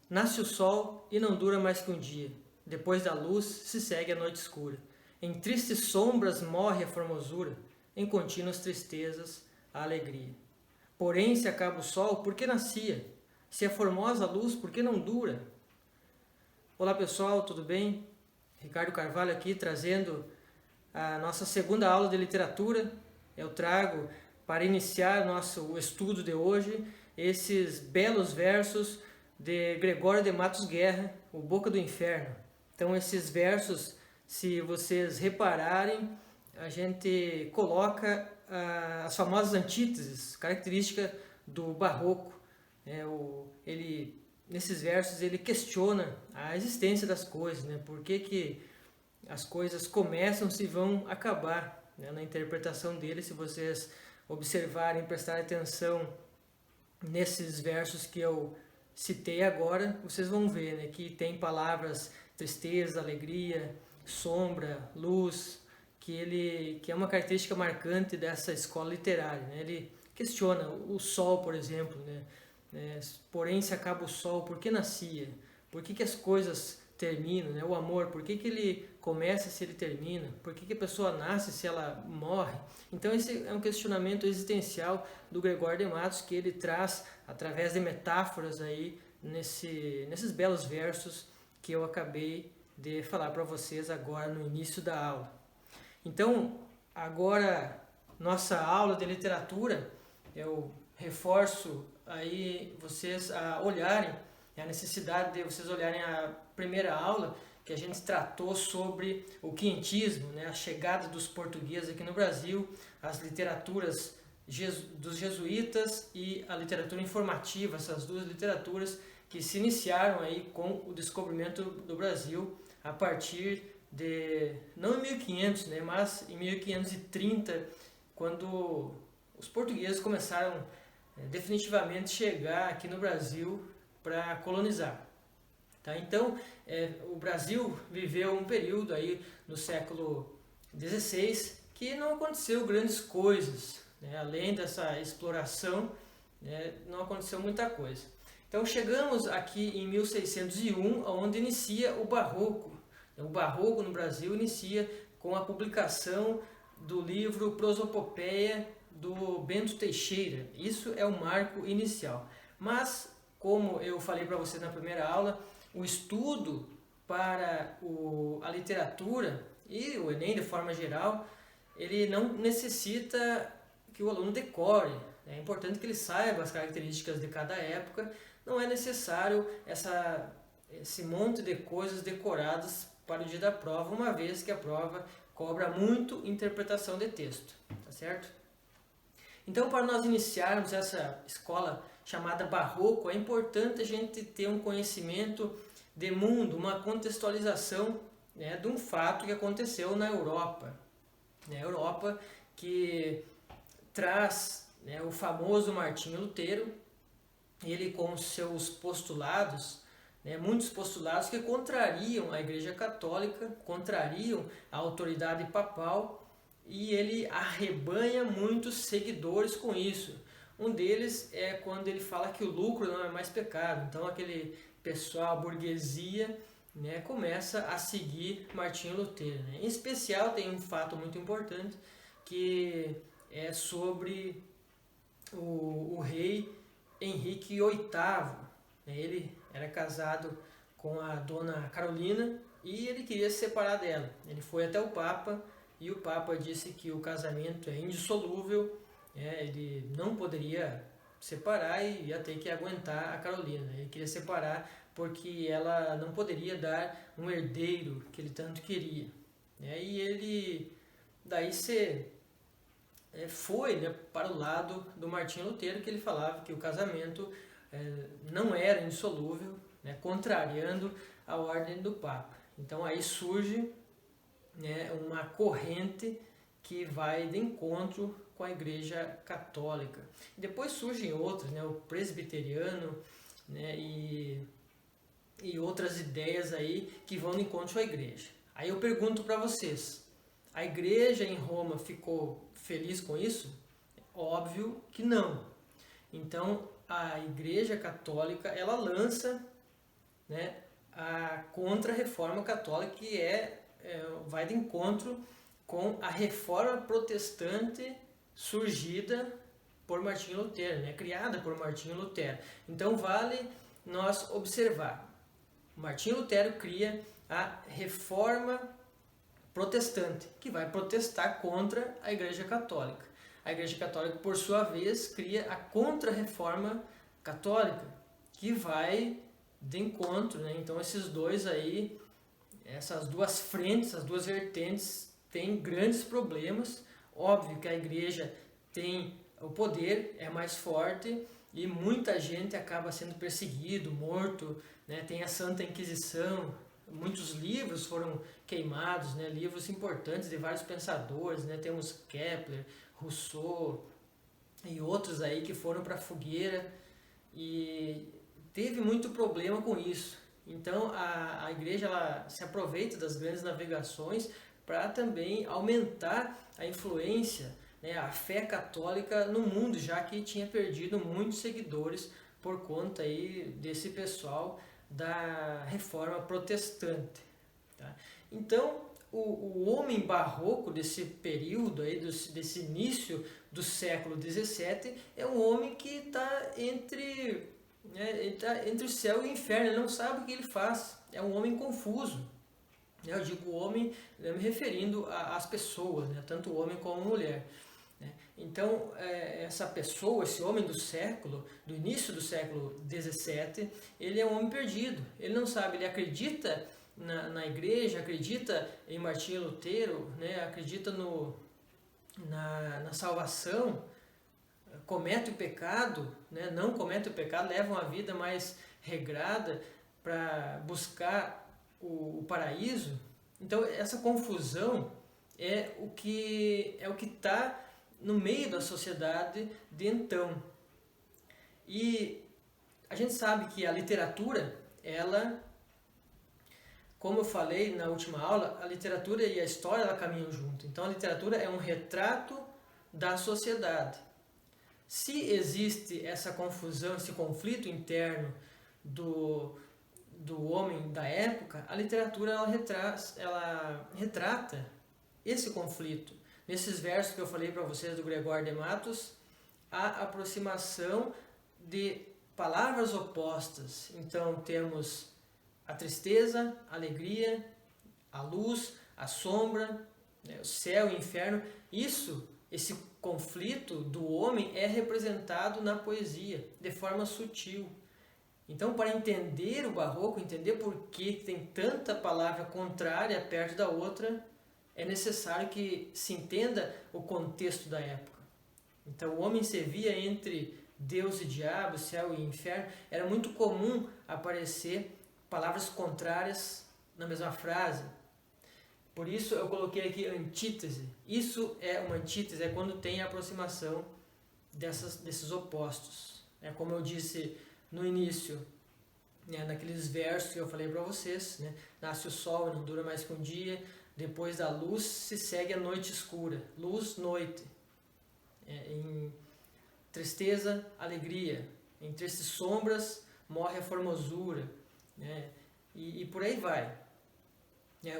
Nasce o sol e não dura mais que um dia. Depois da luz se segue a noite escura. Em tristes sombras morre a formosura, em contínuas tristezas a alegria. Porém, se acaba o sol, por que nascia? Se é formosa a luz, por que não dura? Olá pessoal, tudo bem? Ricardo Carvalho aqui trazendo a nossa segunda aula de literatura. Eu trago para iniciar o estudo de hoje esses belos versos de Gregório de Matos Guerra, O Boca do Inferno. Então esses versos, se vocês repararem, a gente coloca as famosas antíteses, característica do barroco. Nesses versos ele questiona a existência das coisas, né? Por que as coisas começam se vão acabar, né? Na interpretação dele, se vocês observarem, prestarem atenção nesses versos que eu citei agora, vocês vão ver, né, que tem palavras tristeza, alegria, sombra, luz, que é uma característica marcante dessa escola literária, né? Ele questiona o sol, por exemplo, né? Porém, se acaba o sol, por que nascia? Por que as coisas terminam? Né? O amor, por que ele começa se ele termina? Por que a pessoa nasce se ela morre? Então esse é um questionamento existencial do Gregório de Matos que ele traz através de metáforas aí nesses belos versos que eu acabei de falar para vocês agora no início da aula. Então, agora nossa aula de literatura, eu reforço aí vocês a olharem, a necessidade de vocês olharem a primeira aula que a gente tratou sobre o quinhentismo, né, a chegada dos portugueses aqui no Brasil, as literaturas dos jesuítas e a literatura informativa, essas duas literaturas que se iniciaram aí com o descobrimento do Brasil a partir de, não em 1500, né, mas em 1530, quando os portugueses começaram definitivamente chegar aqui no Brasil para colonizar. Tá? Então, o Brasil viveu um período aí no século XVI que não aconteceu grandes coisas, né? Além dessa exploração, né, não aconteceu muita coisa. Então chegamos aqui em 1601, onde inicia o Barroco. O Barroco no Brasil inicia com a publicação do livro Prosopopeia do Bento Teixeira. Isso é o marco inicial. Mas, como eu falei para você na primeira aula, o estudo para a literatura e o Enem de forma geral, ele não necessita que o aluno decore. É importante que ele saiba as características de cada época. Não é necessário esse monte de coisas decoradas para o dia da prova, uma vez que a prova cobra muito interpretação de texto, tá certo? Então, para nós iniciarmos essa escola chamada Barroco, é importante a gente ter um conhecimento de mundo, uma contextualização, né, de um fato que aconteceu na Europa. Na Europa, que traz, né, o famoso Martinho Lutero, ele com seus postulados, né, muitos postulados que contrariam a Igreja Católica, contrariam a autoridade papal, e ele arrebanha muitos seguidores com isso. Um deles é quando ele fala que o lucro não é mais pecado. Então aquele pessoal, a burguesia, né, começa a seguir Martinho Lutero. Né? Em especial tem um fato muito importante que é sobre o rei Henrique VIII. Ele era casado com a dona Carolina e ele queria se separar dela. Ele foi até o Papa e o Papa disse que o casamento é indissolúvel, ele não poderia separar e ia ter que aguentar a Carolina. Ele queria separar porque ela não poderia dar um herdeiro que ele tanto queria. E ele daí foi, né, para o lado do Martinho Lutero, que ele falava que o casamento não era indissolúvel, né, contrariando a ordem do Papa. Então aí surge, né, uma corrente que vai de encontro com a Igreja Católica. Depois surgem outras, né, o presbiteriano, né, e outras ideias aí que vão de encontro à Igreja. Aí eu pergunto para vocês, a Igreja em Roma ficou feliz com isso? Óbvio que não. Então a Igreja Católica ela lança né, a contra-reforma católica, que vai de encontro com a reforma protestante surgida por Martinho Lutero, né, criada por Martinho Lutero. Então vale nós observar. Martinho Lutero cria a reforma protestante, que vai protestar contra a Igreja Católica. A Igreja Católica, por sua vez, cria a Contra-Reforma Católica, que vai de encontro, né? Então esses dois aí, essas duas frentes, as duas vertentes, têm grandes problemas. Óbvio que a Igreja tem o poder, é mais forte, e muita gente acaba sendo perseguido, morto, né? Tem a Santa Inquisição, muitos livros foram queimados, né? Livros importantes de vários pensadores, né? Temos Kepler, Rousseau e outros aí que foram para a fogueira, e teve muito problema com isso. Então a igreja ela se aproveita das grandes navegações para também aumentar a influência, né, a fé católica no mundo, já que tinha perdido muitos seguidores por conta aí desse pessoal da reforma protestante. Tá? Então, o homem barroco desse período, aí, desse início do século XVII, é um homem que está entre o céu e o inferno, ele não sabe o que ele faz, é um homem confuso. Eu digo homem, me referindo às pessoas, né? Tanto o homem como a mulher. Então, essa pessoa, esse homem do início do século XVII, ele é um homem perdido. Ele não sabe, ele acredita na igreja, acredita em Martinho Lutero, né? Acredita na salvação, comete o pecado, né? Não comete o pecado, leva uma vida mais regrada para buscar o paraíso. Então, essa confusão é o que está no meio da sociedade de então. E a gente sabe que a literatura, ela, como eu falei na última aula, a literatura e a história ela caminham junto. Então a literatura é um retrato da sociedade. Se existe essa confusão, esse conflito interno do homem da época, a literatura ela retrata esse conflito. Nesses versos que eu falei para vocês do Gregório de Matos, a aproximação de palavras opostas. Então temos a tristeza, a alegria, a luz, a sombra, né, o céu e o inferno. Esse conflito do homem é representado na poesia de forma sutil. Então, para entender o barroco, entender por que tem tanta palavra contrária perto da outra, é necessário que se entenda o contexto da época. Então, o homem se via entre Deus e diabo, céu e inferno. Era muito comum aparecer palavras contrárias na mesma frase. Por isso, eu coloquei aqui antítese. Isso é uma antítese, é quando tem a aproximação desses opostos. Como eu disse no início, naqueles versos que eu falei para vocês, nasce o sol e não dura mais que um dia, depois da luz se segue a noite escura, luz, noite, em tristeza, alegria, em tristes sombras morre a formosura, e por aí vai.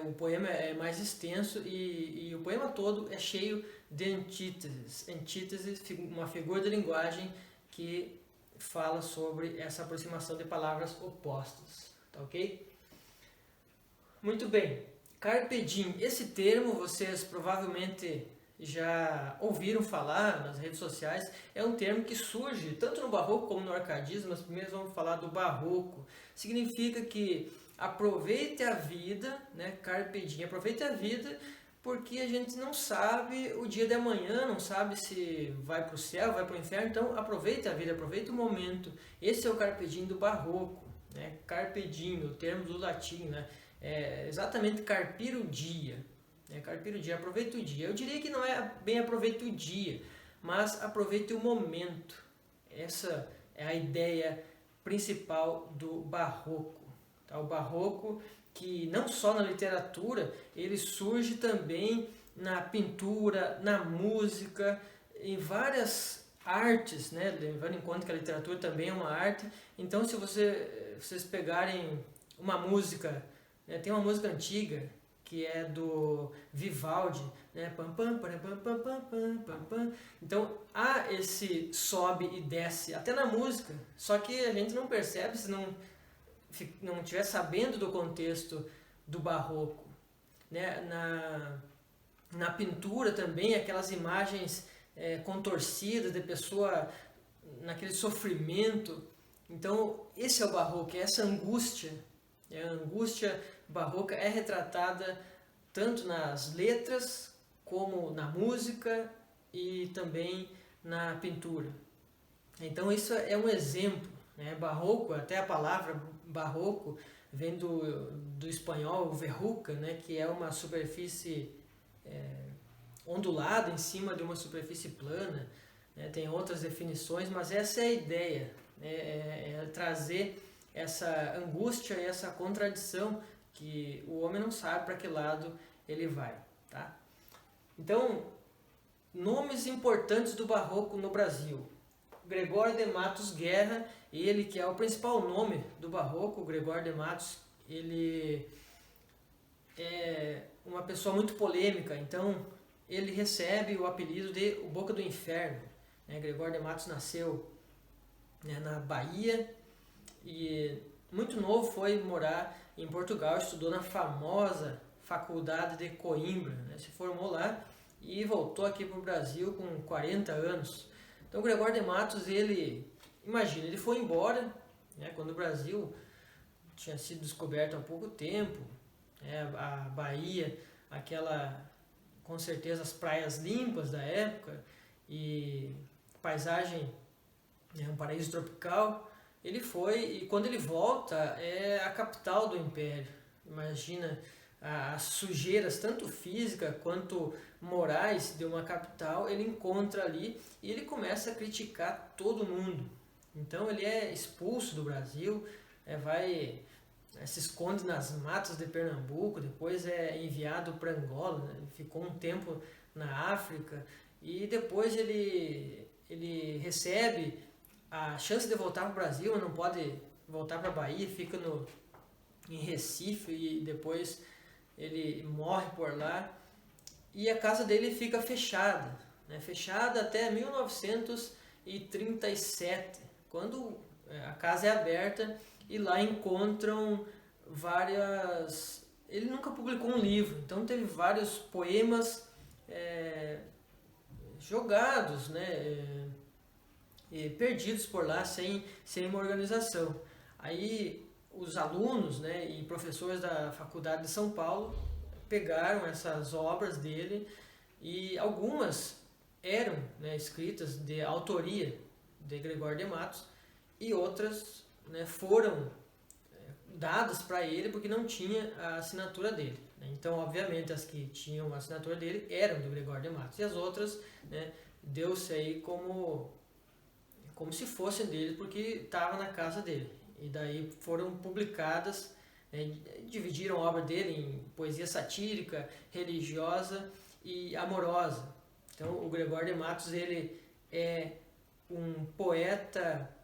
O poema é mais extenso e o poema todo é cheio de antíteses. Antíteses, uma figura de linguagem que fala sobre essa aproximação de palavras opostas, tá ok? Muito bem, carpe diem, esse termo vocês provavelmente já ouviram falar nas redes sociais, é um termo que surge tanto no barroco como no arcadismo, mas primeiro vamos falar do barroco. Significa que aproveite a vida, carpe diem, aproveite a vida, porque a gente não sabe o dia de amanhã, não sabe se vai para o céu, vai para o inferno, então aproveite a vida, aproveite o momento. Esse é o carpe diem do barroco, carpe diem, o termo do latim, é exatamente carpir o dia, carpir o dia, aproveite o dia. Eu diria que não é bem aproveite o dia, mas aproveite o momento. Essa é a ideia principal do barroco. O barroco, que não só na literatura, ele surge também na pintura, na música, em várias artes, levando em conta que a literatura também é uma arte. Então, se vocês pegarem uma música, né? Tem uma música antiga que é do Vivaldi, né? Pam, pam, pam, pam, pam, pam, pam, pam, pam. Então há esse sobe e desce até na música, só que a gente não percebe se não estiver sabendo do contexto do barroco, né? Na pintura também, aquelas imagens contorcidas de pessoa naquele sofrimento. Então esse é o barroco, é essa angústia. A angústia barroca é retratada tanto nas letras como na música e também na pintura. Então isso é um exemplo, né? Barroco, até a palavra barroco vem do espanhol verruca, né? Que é uma superfície ondulada em cima de uma superfície plana, né? Tem outras definições, mas essa é a ideia, né? É trazer essa angústia e essa contradição que o homem não sabe para que lado ele vai, tá? Então, nomes importantes do barroco no Brasil. Gregório de Matos Guerra, ele que é o principal nome do barroco. Gregório de Matos, ele é uma pessoa muito polêmica, então ele recebe o apelido de o Boca do Inferno, né? Gregório de Matos nasceu, né, na Bahia e muito novo foi morar em Portugal, estudou na famosa Faculdade de Coimbra, né? Se formou lá e voltou aqui para o Brasil com 40 anos. Então Gregório de Matos, imagina, ele foi embora, né, quando o Brasil tinha sido descoberto há pouco tempo, né, a Bahia, com certeza as praias limpas da época e paisagem, né, um paraíso tropical. Ele foi e quando ele volta é a capital do império. Imagina as sujeiras, tanto física quanto morais, de uma capital, ele encontra ali e ele começa a criticar todo mundo. Então ele é expulso do Brasil, se esconde nas matas de Pernambuco, depois é enviado para Angola, né? Ficou um tempo na África e depois ele recebe a chance de voltar para o Brasil, mas não pode voltar para a Bahia, fica em Recife e depois ele morre por lá e a casa dele fica fechada, né? Fechada até 1937, quando a casa é aberta e lá encontram várias... Ele nunca publicou um livro, então teve vários poemas jogados, né? E perdidos por lá sem uma organização. Aí os alunos, né, e professores da Faculdade de São Paulo pegaram essas obras dele e algumas eram, né, escritas de autoria de Gregório de Matos e outras, né, foram dadas para ele porque não tinha a assinatura dele, né? Então, obviamente, as que tinham a assinatura dele eram do Gregório de Matos e as outras, né, deu-se aí como se fossem dele porque estava na casa dele. E daí foram publicadas, né, dividiram a obra dele em poesia satírica, religiosa e amorosa. Então o Gregório de Matos, ele é um poeta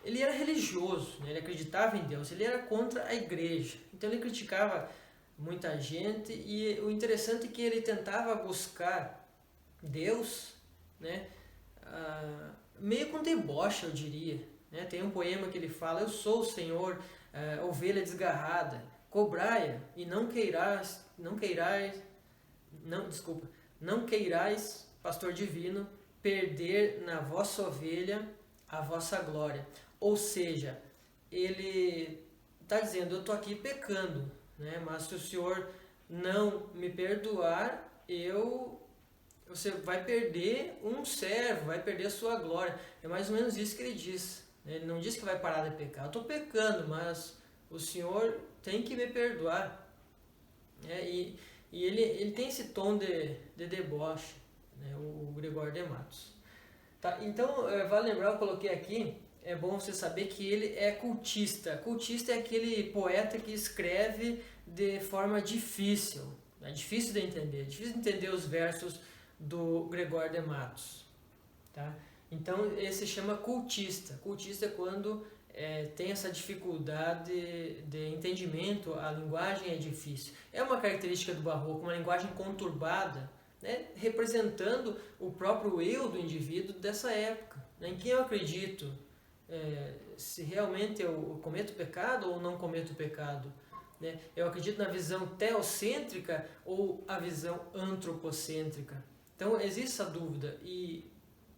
ele era religioso, né? Ele acreditava em Deus, ele era contra a igreja. Então ele criticava muita gente e o interessante é que ele tentava buscar Deus, né, meio com deboche, eu diria, né? Tem um poema que ele fala: eu sou o Senhor, ovelha desgarrada, cobrai-a e não queirais, pastor divino, perder na vossa ovelha a vossa glória. Ou seja, ele está dizendo: eu estou aqui pecando, né? Mas se o Senhor não me perdoar, você vai perder um servo, vai perder a sua glória. É mais ou menos isso que ele diz. Ele não diz que vai parar de pecar. Eu estou pecando, mas o Senhor tem que me perdoar. E ele tem esse tom de deboche, né, o Gregório de Matos. Tá, então, vale lembrar, eu coloquei aqui, é bom você saber que ele é cultista. Cultista é aquele poeta que escreve de forma difícil. É difícil de entender os versos do Gregório de Matos, tá? Então ele se chama cultista. Cultista é quando tem essa dificuldade de entendimento, a linguagem é difícil. É uma característica do barroco, uma linguagem conturbada, né, representando o próprio eu do indivíduo dessa época, né, em quem eu acredito, se realmente eu cometo pecado ou não cometo pecado. Né? Eu acredito na visão teocêntrica ou a visão antropocêntrica. Então existe essa dúvida, e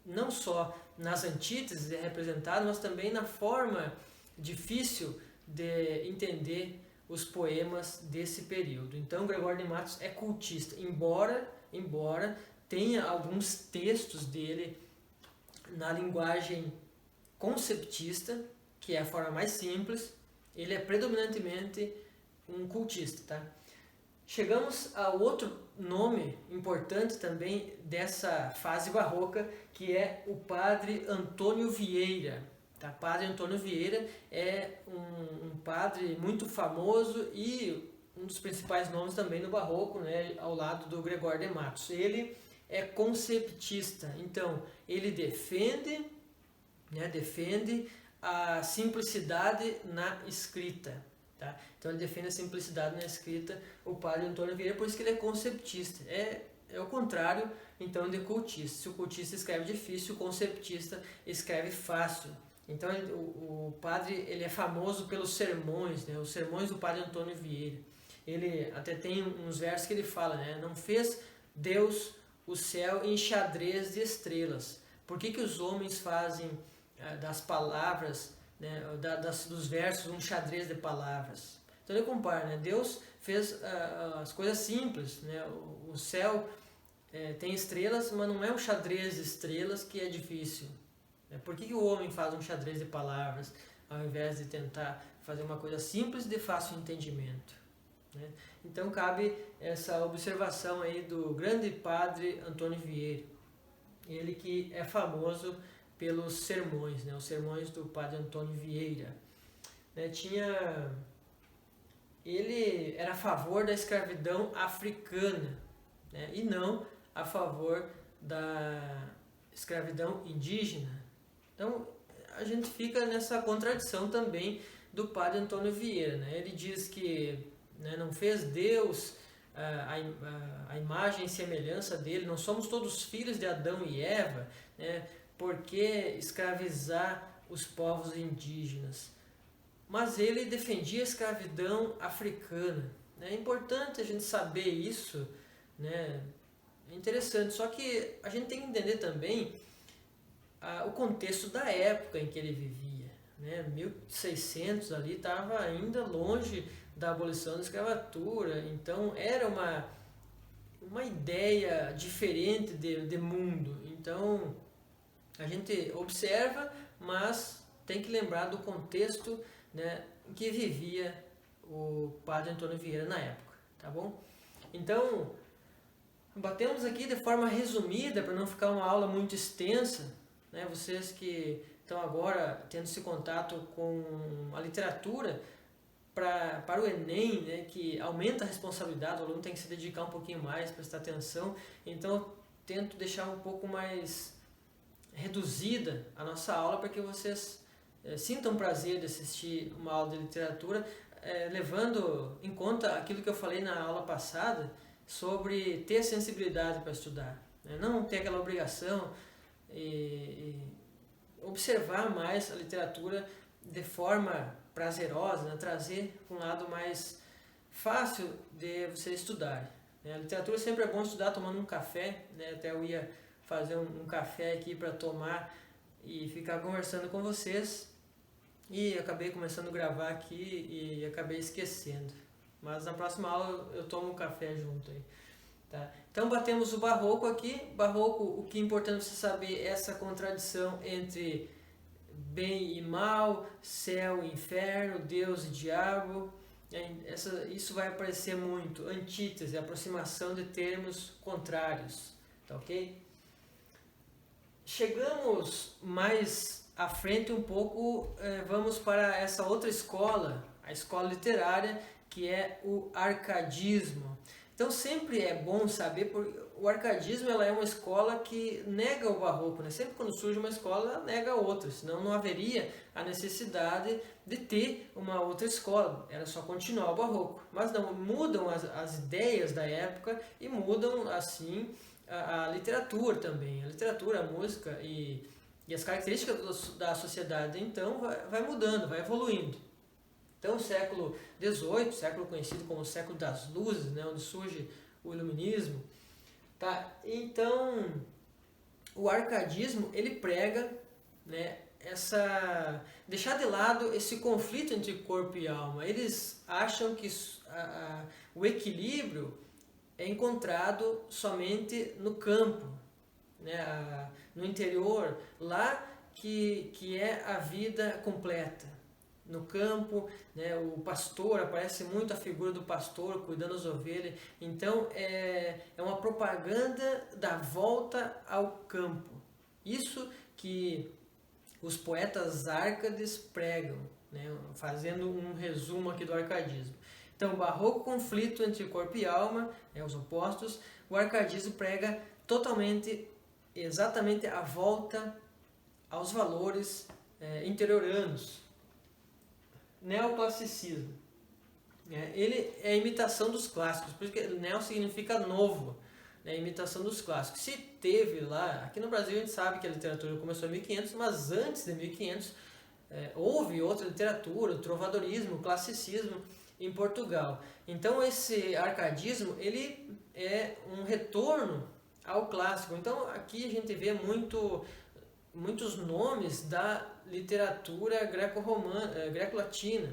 não só nas antíteses é representado, mas também na forma difícil de entender os poemas desse período. Então Gregório de Matos é cultista, embora tenha alguns textos dele na linguagem conceptista, que é a forma mais simples, ele é predominantemente um cultista, tá? Chegamos a outro nome importante também dessa fase barroca, que é o padre Antônio Vieira. Tá? Padre Antônio Vieira é um padre muito famoso e um dos principais nomes também no barroco, né, ao lado do Gregório de Matos. Ele é conceptista, então ele defende a simplicidade na escrita. Tá? Então ele defende a simplicidade na escrita, o padre Antônio Vieira, por isso que ele é conceptista. É o contrário, então, de cultista. Se o cultista escreve difícil, o conceptista escreve fácil. Então o padre ele é famoso pelos sermões, né? Os sermões do padre Antônio Vieira. Ele até tem uns versos que ele fala, né? Não fez Deus o céu em xadrez de estrelas. Por que os homens fazem das palavras, né, dos versos, um xadrez de palavras? Então ele compara, né? Deus fez as coisas simples, né? O céu tem estrelas, mas não é um xadrez de estrelas que é difícil. Por que o homem faz um xadrez de palavras ao invés de tentar fazer uma coisa simples de fácil entendimento? Né? Então cabe essa observação aí do grande padre Antônio Vieira, ele que é famoso pelos sermões, né? Os sermões do padre Antônio Vieira. Né? Ele era a favor da escravidão africana, né? E não a favor da escravidão indígena. Então a gente fica nessa contradição também do padre Antônio Vieira. Né? Ele diz que, né, não fez Deus a imagem e semelhança dele, não somos todos filhos de Adão e Eva, né? Por que escravizar os povos indígenas? Mas ele defendia a escravidão africana. É importante a gente saber isso, né? É interessante, só que a gente tem que entender também o contexto da época em que ele vivia. Né? 1600 ali estava ainda longe da abolição da escravatura, então era uma ideia diferente de mundo. Então a gente observa, mas tem que lembrar do contexto, né, em que vivia o padre Antônio Vieira na época, tá bom? Então, batemos aqui de forma resumida, para não ficar uma aula muito extensa, né, vocês que estão agora tendo esse contato com a literatura para o Enem, né, que aumenta a responsabilidade, o aluno tem que se dedicar um pouquinho mais, prestar atenção, então eu tento deixar um pouco mais reduzida a nossa aula para que vocês sintam prazer de assistir uma aula de literatura, levando em conta aquilo que eu falei na aula passada sobre ter sensibilidade para estudar, né? Não ter aquela obrigação e observar mais a literatura de forma prazerosa, né? Trazer um lado mais fácil de você estudar, né? A literatura sempre é bom estudar tomando um café, né? Até eu ia fazer um café aqui para tomar e ficar conversando com vocês, e acabei começando a gravar aqui e acabei esquecendo, mas na próxima aula eu tomo um café junto aí, tá? Então batemos o barroco aqui. Barroco, o que é importante você saber é essa contradição entre bem e mal, céu e inferno, Deus e diabo. Isso vai aparecer muito, antítese, aproximação de termos contrários, tá ok? Chegamos mais à frente um pouco, vamos para essa outra escola, a escola literária, que é o arcadismo. Então sempre é bom saber, porque o arcadismo ela é uma escola que nega o barroco, né? Sempre quando surge uma escola, ela nega a outra, senão não haveria a necessidade de ter uma outra escola, era só continuar o barroco. Mas não, mudam as ideias da época e mudam assim a literatura também, a literatura, a música e as características da sociedade então vai mudando, vai evoluindo. Então, o século XVIII, século conhecido como o século das luzes, né, onde surge o iluminismo, tá? Então, o arcadismo ele prega, né, deixar de lado esse conflito entre corpo e alma. Eles acham que o equilíbrio é encontrado somente no campo, né, no interior, lá que é a vida completa. No campo, né, o pastor, aparece muito a figura do pastor cuidando das ovelhas, então é uma propaganda da volta ao campo. Isso que os poetas árcades pregam, né, fazendo um resumo aqui do arcadismo. Então, o barroco conflito entre corpo e alma, os opostos, o arcadismo prega exatamente a volta aos valores interioranos. Neoclassicismo. Ele é a imitação dos clássicos, por isso que neo significa novo, né? Imitação dos clássicos. Se teve lá, aqui no Brasil a gente sabe que a literatura começou em 1500, mas antes de 1500 houve outra literatura, o trovadorismo, o classicismo em Portugal. Então esse arcadismo ele é um retorno ao clássico. Então aqui a gente vê muitos nomes da literatura greco-latina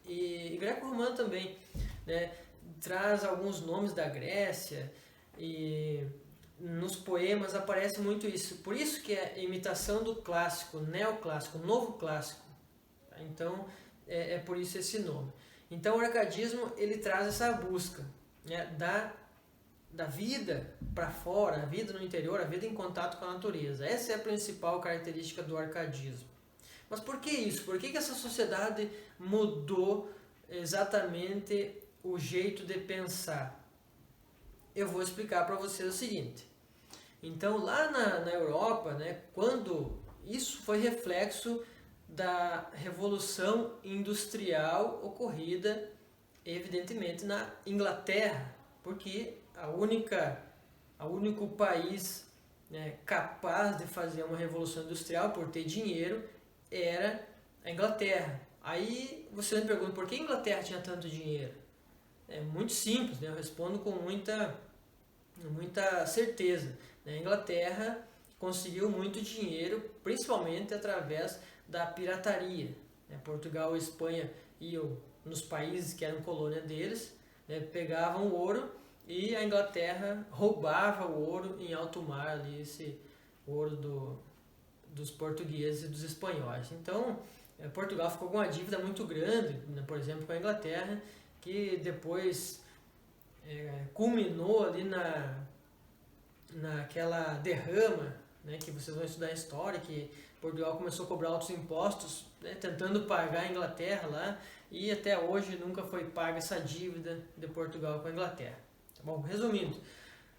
e greco-romana também, né? Traz alguns nomes da Grécia e nos poemas aparece muito isso. Por isso que é imitação do clássico, neoclássico, novo clássico. Então é por isso esse nome. Então o arcadismo ele traz essa busca, né, da vida para fora, a vida no interior, a vida em contato com a natureza. Essa é a principal característica do arcadismo. Mas por que isso? Por que essa sociedade mudou exatamente o jeito de pensar? Eu vou explicar para vocês o seguinte. Então, lá na Europa, né, quando isso foi reflexo da Revolução Industrial ocorrida, evidentemente, na Inglaterra, porque o único país, né, capaz de fazer uma revolução industrial por ter dinheiro era a Inglaterra. Aí você me pergunta por que a Inglaterra tinha tanto dinheiro? É muito simples, né? Eu respondo com muita certeza. A Inglaterra conseguiu muito dinheiro, principalmente através da pirataria. Portugal e Espanha iam nos países que eram colônia deles, né, pegavam o ouro e a Inglaterra roubava o ouro em alto mar, ali, esse ouro dos portugueses e dos espanhóis. Então, Portugal ficou com uma dívida muito grande, né, por exemplo, com a Inglaterra, que depois culminou ali naquela derrama, né, que vocês vão estudar em história, que Portugal começou a cobrar altos impostos, né, tentando pagar a Inglaterra lá, e até hoje nunca foi paga essa dívida de Portugal com a Inglaterra. Tá bom? Resumindo,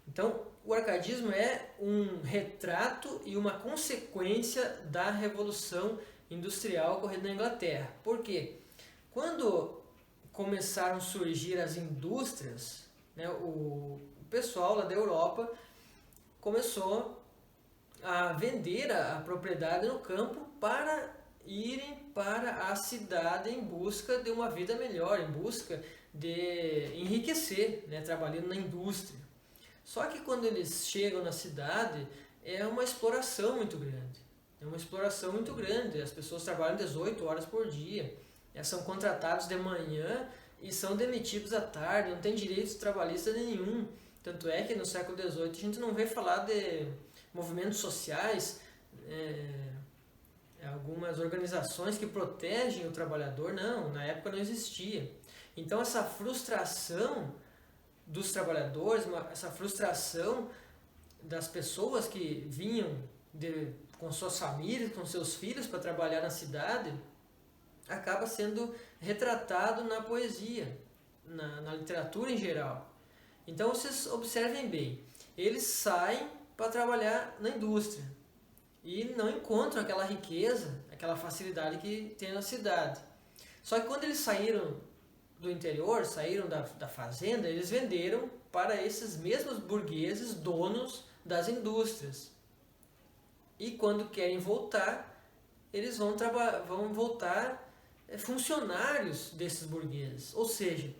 então o arcadismo é um retrato e uma consequência da Revolução Industrial ocorrida na Inglaterra. Por quê? Quando começaram a surgir as indústrias, né, o pessoal lá da Europa começou a vender a propriedade no campo para irem para a cidade em busca de uma vida melhor, em busca de enriquecer, né, trabalhando na indústria. Só que quando eles chegam na cidade, é uma exploração muito grande. É uma exploração muito grande. As pessoas trabalham 18 horas por dia, são contratados de manhã e são demitidos à tarde, não tem direitos trabalhistas nenhum. Tanto é que no século XVIII a gente não vê falar de movimentos sociais, algumas organizações que protegem o trabalhador, não, na época não existia. Então essa frustração dos trabalhadores, essa frustração das pessoas que vinham com suas famílias, com seus filhos para trabalhar na cidade, acaba sendo retratado na poesia, na literatura em geral. Então vocês observem bem, eles saem para trabalhar na indústria e não encontram aquela riqueza, aquela facilidade que tem na cidade. Só que quando eles saíram do interior, saíram da fazenda, eles venderam para esses mesmos burgueses, donos das indústrias. E quando querem voltar, eles vão voltar funcionários desses burgueses. Ou seja,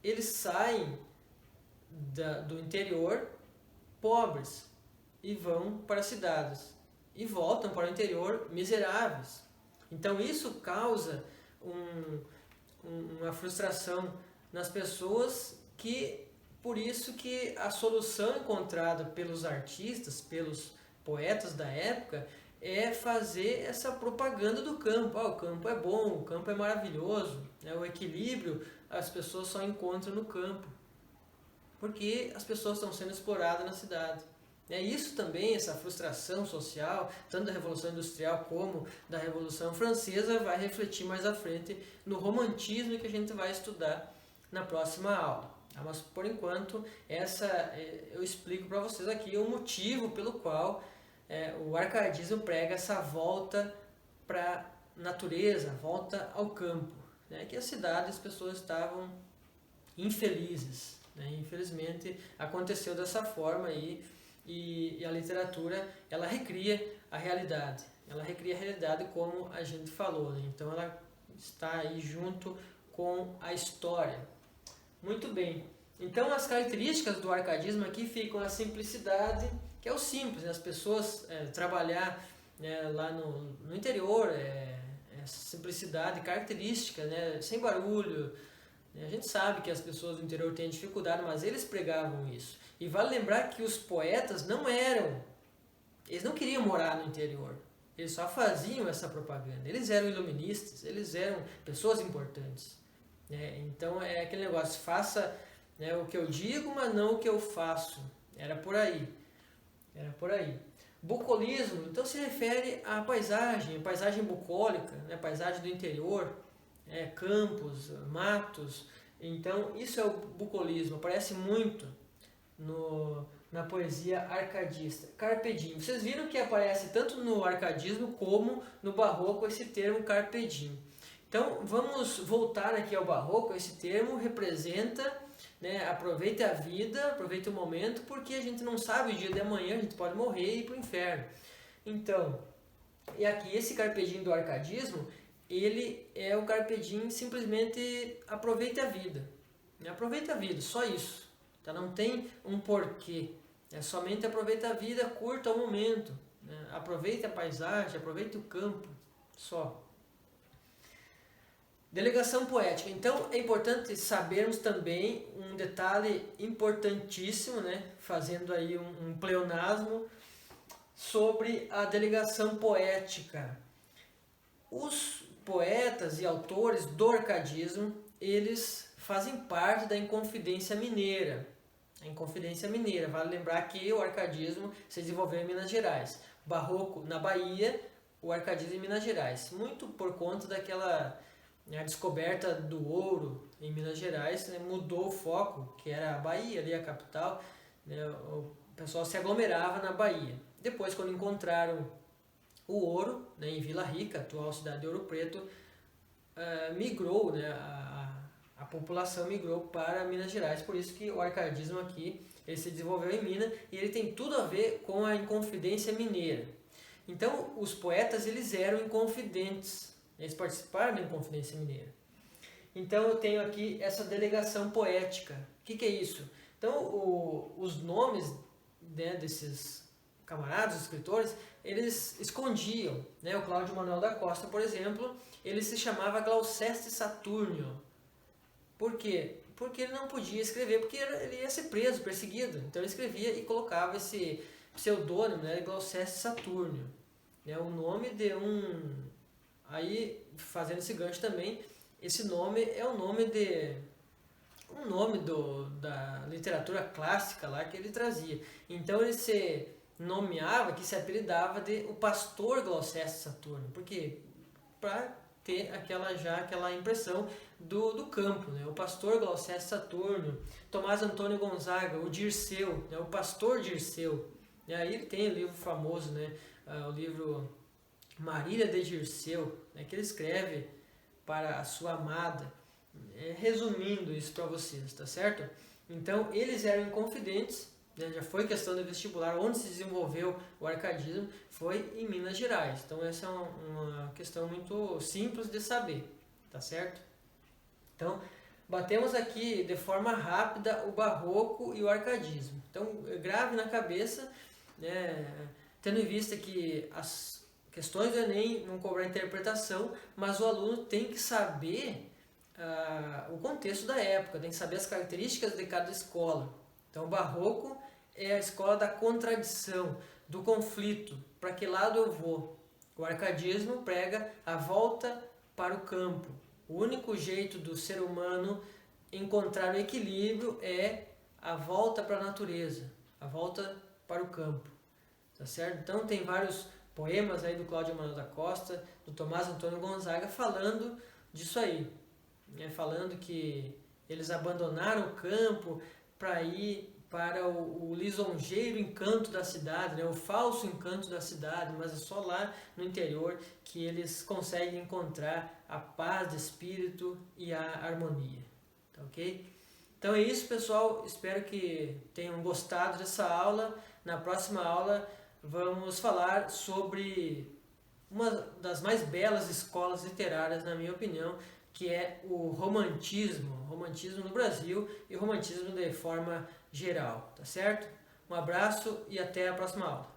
eles saem do interior pobres e vão para as cidades. E voltam para o interior miseráveis. Então isso causa uma frustração nas pessoas, que por isso que a solução encontrada pelos artistas, pelos poetas da época, é fazer essa propaganda do campo. O campo é bom, o campo é maravilhoso, né? O equilíbrio as pessoas só encontram no campo, porque as pessoas estão sendo exploradas na cidade. Isso também, essa frustração social, tanto da Revolução Industrial como da Revolução Francesa, vai refletir mais à frente no romantismo, que a gente vai estudar na próxima aula. Mas por enquanto, eu explico para vocês aqui o motivo pelo qual o arcadismo prega essa volta para a natureza, volta ao campo, né? Que a cidade, as pessoas estavam infelizes, né? Infelizmente aconteceu dessa forma aí. E a literatura, ela recria a realidade. Ela recria a realidade como a gente falou, né? Então ela está aí junto com a história. Muito bem. Então as características do arcadismo aqui ficam a simplicidade, que é o simples, né? As pessoas trabalhar, né, lá no interior, essa simplicidade característica, né, sem barulho. A gente sabe que as pessoas do interior têm dificuldade, mas eles pregavam isso. E vale lembrar que os poetas eles não queriam morar no interior, eles só faziam essa propaganda. Eles eram iluministas, eles eram pessoas importantes, né? Então é aquele negócio, faça, né, o que eu digo, mas não o que eu faço. Era por aí. Bucolismo, então, se refere à paisagem bucólica, né, paisagem do interior, campos, matos. Então isso é o bucolismo, aparece muito na poesia arcadista. Carpe diem. Vocês viram que aparece tanto no arcadismo como no barroco esse termo carpe diem. Então vamos voltar aqui ao barroco. Esse termo representa, né, aproveite a vida, aproveite o momento, porque a gente não sabe o dia de amanhã, a gente pode morrer e ir para o inferno. Então, e aqui esse carpe diem do arcadismo, ele é o carpe diem, simplesmente aproveite a vida. Aproveite a vida, só isso. Tá? Não tem um porquê. Somente aproveite a vida, curta o momento. Né? Aproveite a paisagem, aproveite o campo. Só. Delegação poética. Então é importante sabermos também um detalhe importantíssimo, né? Fazendo aí um pleonasmo sobre a delegação poética. Os poetas e autores do arcadismo, eles fazem parte da Inconfidência Mineira. A Inconfidência Mineira, vale lembrar que o arcadismo se desenvolveu em Minas Gerais. Barroco na Bahia, o arcadismo em Minas Gerais. Muito por conta daquela, né, a descoberta do ouro em Minas Gerais, né, mudou o foco, que era a Bahia, ali a capital, né, o pessoal se aglomerava na Bahia. Depois, quando encontraram o ouro, né, em Vila Rica, atual cidade de Ouro Preto, migrou, né, a população migrou para Minas Gerais. Por isso que o arcadismo aqui ele se desenvolveu em Minas, e ele tem tudo a ver com a Inconfidência Mineira. Então os poetas, eles eram inconfidentes, eles participaram da Inconfidência Mineira. Então eu tenho aqui essa delegação poética. O que é isso? Então os nomes, né, desses camaradas, escritores, eles escondiam, né? O Cláudio Manuel da Costa, por exemplo, ele se chamava Glouceste Saturnio. Por quê? Porque ele não podia escrever, porque ele ia ser preso, perseguido. Então ele escrevia e colocava esse pseudônimo, né, Glouceste Saturnio. O nome de Aí, fazendo esse gancho também, esse nome é o nome da literatura clássica lá que ele trazia. Então ele se nomeava, que se apelidava de o pastor Glouceste Saturnio. Por quê? Para ter aquela impressão do campo, né? O pastor Glaucésio Saturno, Tomás Antônio Gonzaga, o Dirceu, né? O pastor Dirceu. E aí ele tem o livro famoso, né? O livro Marília de Dirceu, né? Que ele escreve para a sua amada. Resumindo isso para vocês, tá certo? Então, eles eram inconfidentes, né? Já foi questão do vestibular, onde se desenvolveu o arcadismo, foi em Minas Gerais. Então, essa é uma questão muito simples de saber, tá certo? Então, batemos aqui de forma rápida o barroco e o arcadismo. Então, grave na cabeça, né? Tendo em vista que as questões do Enem vão cobrar interpretação, mas o aluno tem que saber o contexto da época, tem que saber as características de cada escola. Então, o barroco é a escola da contradição, do conflito. Para que lado eu vou? O arcadismo prega a volta para o campo. O único jeito do ser humano encontrar o equilíbrio é a volta para a natureza, a volta para o campo. Tá certo? Então, tem vários poemas aí do Cláudio Manuel da Costa, do Tomás Antônio Gonzaga, falando disso aí. Falando que eles abandonaram o campo para ir para o lisonjeiro encanto da cidade, né? O falso encanto da cidade, mas é só lá no interior que eles conseguem encontrar a paz de espírito e a harmonia. Tá ok? Então é isso, pessoal. Espero que tenham gostado dessa aula. Na próxima aula vamos falar sobre uma das mais belas escolas literárias, na minha opinião, que é o romantismo no Brasil e o romantismo de forma geral, tá certo? Um abraço e até a próxima aula.